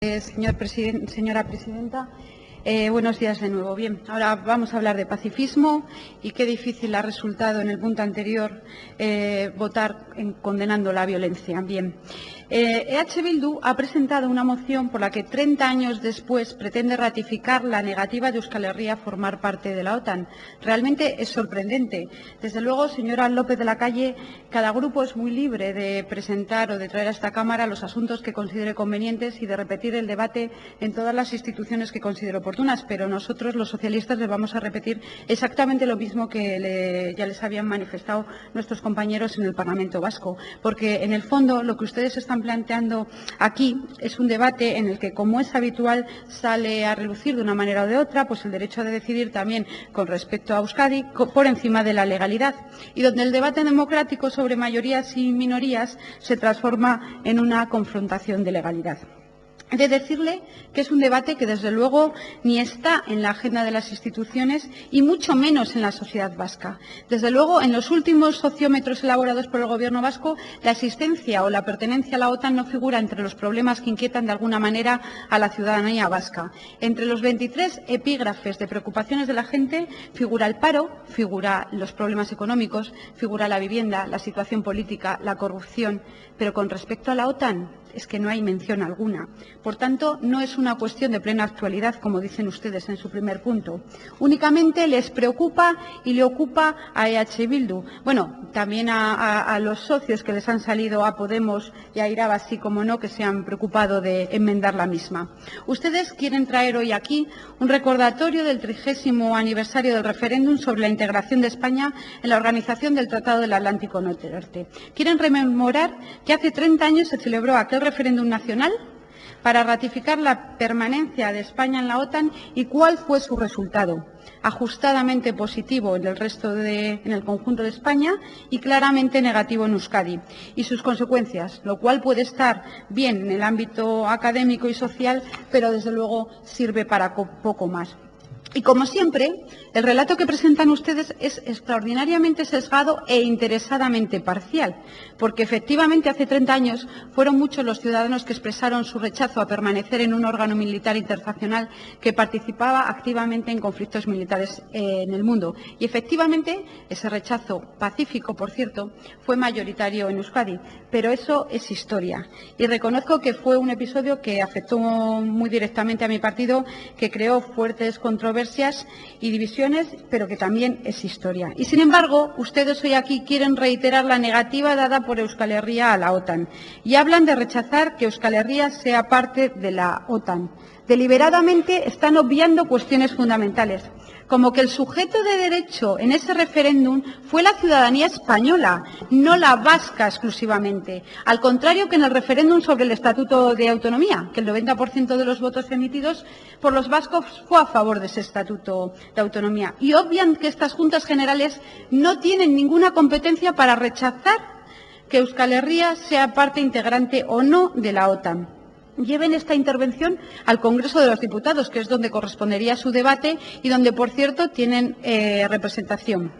Señora presidenta, buenos días de nuevo. Bien, ahora vamos a hablar de pacifismo y qué difícil ha resultado en el punto anterior votar condenando la violencia. Bien, EH Bildu ha presentado una moción por la que 30 años después pretende ratificar la negativa de Euskal Herria a formar parte de la OTAN. Realmente es sorprendente. Desde luego, señora López de la Calle, cada grupo es muy libre de presentar o de traer a esta Cámara los asuntos que considere convenientes y de repetir el debate en todas las instituciones que considere oportunas, pero nosotros, los socialistas, les vamos a repetir exactamente lo mismo que ya les habían manifestado nuestros compañeros en el Parlamento Vasco, porque en el fondo lo que ustedes están planteando aquí es un debate en el que, como es habitual, sale a relucir de una manera o de otra pues el derecho de decidir también con respecto a Euskadi por encima de la legalidad, y donde el debate democrático sobre mayorías y minorías se transforma en una confrontación de legalidad. He de decirle que es un debate que, desde luego, ni está en la agenda de las instituciones y mucho menos en la sociedad vasca. Desde luego, en los últimos sociómetros elaborados por el Gobierno vasco, la existencia o la pertenencia a la OTAN no figura entre los problemas que inquietan de alguna manera a la ciudadanía vasca. Entre los 23 epígrafes de preocupaciones de la gente figura el paro, figura los problemas económicos, figura la vivienda, la situación política, la corrupción. Pero con respecto a la OTAN, es que no hay mención alguna. Por tanto, no es una cuestión de plena actualidad, como dicen ustedes en su primer punto. Únicamente les preocupa y le ocupa a EH Bildu. Bueno, también a los socios que les han salido, a Podemos y a Iraba, así como no, que se han preocupado de enmendar la misma. Ustedes quieren traer hoy aquí un recordatorio del 30º aniversario del referéndum sobre la integración de España en la Organización del Tratado del Atlántico Norte. Quieren rememorar que hace 30 años se celebró aquel referéndum nacional para ratificar la permanencia de España en la OTAN y cuál fue su resultado. Ajustadamente positivo en el conjunto de España y claramente negativo en Euskadi. Y sus consecuencias, lo cual puede estar bien en el ámbito académico y social, pero desde luego sirve para poco más. Y como siempre, el relato que presentan ustedes es extraordinariamente sesgado e interesadamente parcial, porque efectivamente hace 30 años fueron muchos los ciudadanos que expresaron su rechazo a permanecer en un órgano militar internacional que participaba activamente en conflictos militares en el mundo. Y efectivamente ese rechazo, pacífico por cierto, fue mayoritario en Euskadi, pero eso es historia. Y reconozco que fue un episodio que afectó muy directamente a mi partido, que creó fuertes controversias y divisiones, pero que también es historia. Y sin embargo, ustedes hoy aquí quieren reiterar la negativa dada por Euskal Herria a la OTAN y hablan de rechazar que Euskal Herria sea parte de la OTAN. Deliberadamente están obviando cuestiones fundamentales, como que el sujeto de derecho en ese referéndum fue la ciudadanía española, no la vasca exclusivamente, al contrario que en el referéndum sobre el Estatuto de Autonomía, que el 90% de los votos emitidos por los vascos fue a favor de ese Estatuto de Autonomía. Y obvian que estas Juntas Generales no tienen ninguna competencia para rechazar que Euskal Herria sea parte integrante o no de la OTAN. Lleven esta intervención al Congreso de los Diputados, que es donde correspondería su debate y donde, por cierto, tienen representación.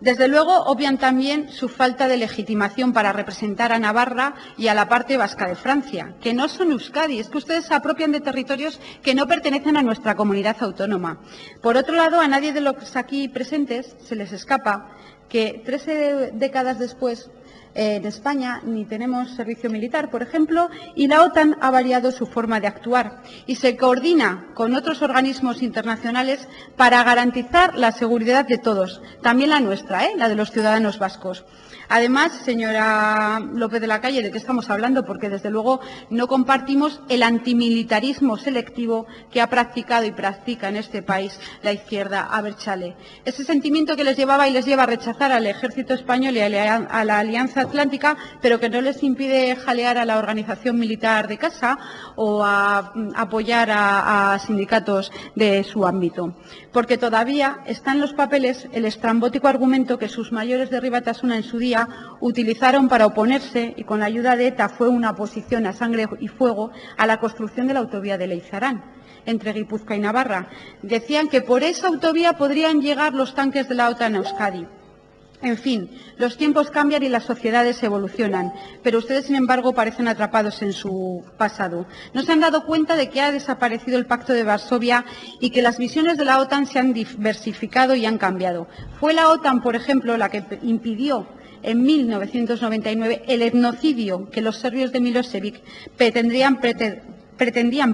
Desde luego, obvian también su falta de legitimación para representar a Navarra y a la parte vasca de Francia, que no son Euskadi. Es que ustedes se apropian de territorios que no pertenecen a nuestra comunidad autónoma. Por otro lado, a nadie de los aquí presentes se les escapa que 13 décadas después en España ni tenemos servicio militar, por ejemplo, y la OTAN ha variado su forma de actuar y se coordina con otros organismos internacionales para garantizar la seguridad de todos, también la nuestra, la de los ciudadanos vascos. Además, señora López de la Calle, ¿de qué estamos hablando? Porque, desde luego, no compartimos el antimilitarismo selectivo que ha practicado y practica en este país la izquierda abertzale. Ese sentimiento que les llevaba y les lleva a rechazar al ejército español y a la Alianza Atlántica, pero que no les impide jalear a la organización militar de casa o a apoyar a sindicatos de su ámbito. Porque todavía está en los papeles el estrambótico argumento que sus mayores de Ribatasuna en su día utilizaron para oponerse, y con la ayuda de ETA fue una oposición a sangre y fuego, a la construcción de la autovía de Leizarán entre Guipúzcoa y Navarra. Decían que por esa autovía podrían llegar los tanques de la OTAN a Euskadi. En fin, los tiempos cambian y las sociedades evolucionan, pero ustedes, sin embargo, parecen atrapados en su pasado. No se han dado cuenta de que ha desaparecido el Pacto de Varsovia y que las visiones de la OTAN se han diversificado y han cambiado. Fue la OTAN, por ejemplo, la que impidió en 1999 el etnocidio que los serbios de Milosevic pretendían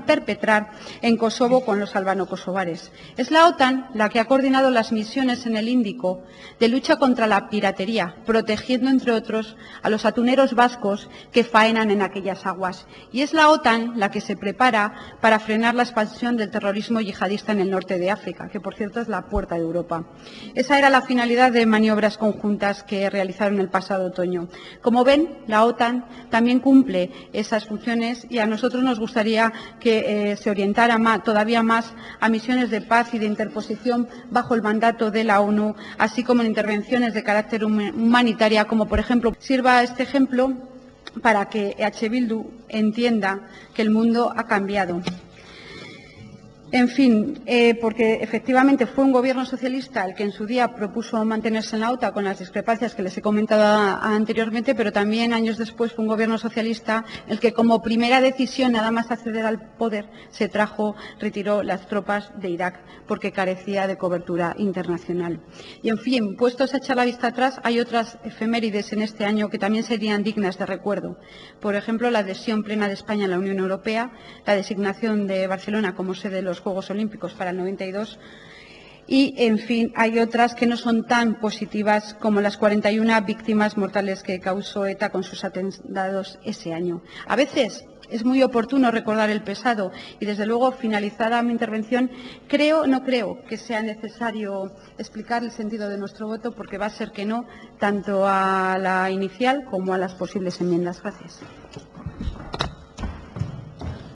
perpetrar en Kosovo con los albano-kosovares. Es la OTAN la que ha coordinado las misiones en el Índico de lucha contra la piratería, protegiendo, entre otros, a los atuneros vascos que faenan en aquellas aguas. Y es la OTAN la que se prepara para frenar la expansión del terrorismo yihadista en el norte de África, que, por cierto, es la puerta de Europa. Esa era la finalidad de maniobras conjuntas que realizaron el pasado otoño. Como ven, la OTAN también cumple esas funciones y a nosotros nos gustaría que se orientara todavía más a misiones de paz y de interposición bajo el mandato de la ONU, así como en intervenciones de carácter humanitaria, como por ejemplo sirva este ejemplo para que EH Bildu entienda que el mundo ha cambiado. En fin, porque efectivamente fue un gobierno socialista el que en su día propuso mantenerse en la OTAN con las discrepancias que les he comentado anteriormente, pero también años después fue un gobierno socialista el que como primera decisión, nada más acceder al poder, retiró las tropas de Irak porque carecía de cobertura internacional. Y en fin, puestos a echar la vista atrás, hay otras efemérides en este año que también serían dignas de recuerdo. Por ejemplo, la adhesión plena de España a la Unión Europea, la designación de Barcelona como sede de los Juegos Olímpicos para el 92 y, en fin, hay otras que no son tan positivas como las 41 víctimas mortales que causó ETA con sus atentados ese año. A veces es muy oportuno recordar el pasado y, desde luego, finalizada mi intervención, no creo que sea necesario explicar el sentido de nuestro voto porque va a ser que no, tanto a la inicial como a las posibles enmiendas. Gracias.